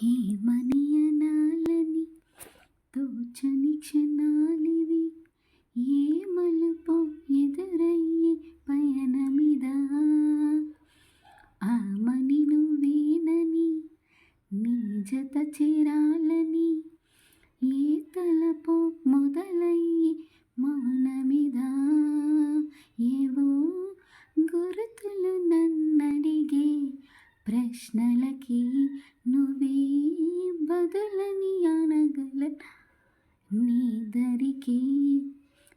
ఏమని అనాలని తోచని క్షణాలివి, ఏ మలుపో ఎదురయ్యే పయనమిదా. ఆమని నువ్వేనని నీ జత చేరాలని, ఏ తలపో మొదలయ్యే మౌనమిదా. ఏవో గురుతులు నన్నడిగే ప్రశ్నలకి నువ్వే బదులని అనగల నీ దరికి.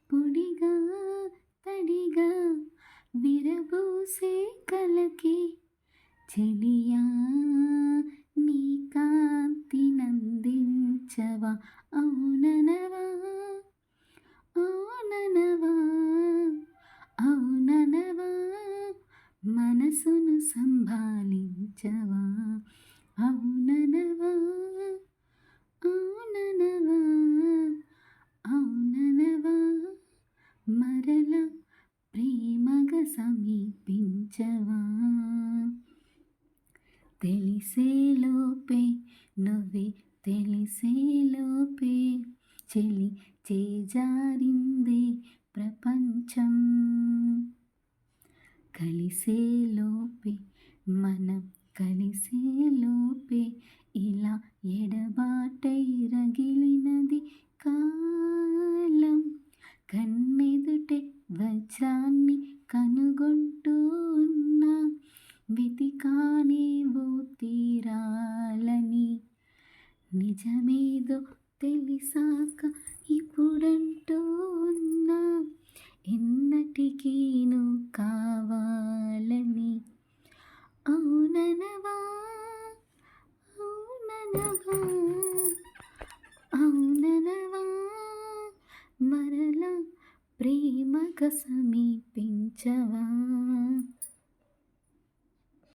పొడిగా తడిగా విరబూసే కలకి చెలియా నీ కాంతి నందించవా. అవుననవా అవుననవా అవుననవా మనసును సంభాళించవా. అవుననవా అవుననవా అవుననవా మరల ప్రేమగా సమీపించవా. తెలిసేలోపే నువ్వే తెలిసేలోపే చెలి చేజారిందే ప్రపంచం. కలిసేలోపే మనం కలిసేలోపే ఇలా ఎడబాటై రగిలినది కాలం. కన్నెదుటే వజ్రాన్ని కనుగొంటూ ఉన్నా, వెతికానేవో తీరాలని. నిజమేదో తెలిసాక ఇప్పుడంటూ ఉన్నా, ఎన్నటికీ నువ్వు కావాలని. అవుననవా అవుననవా అవుననవా మరలా ప్రేమగా సమీపించవా.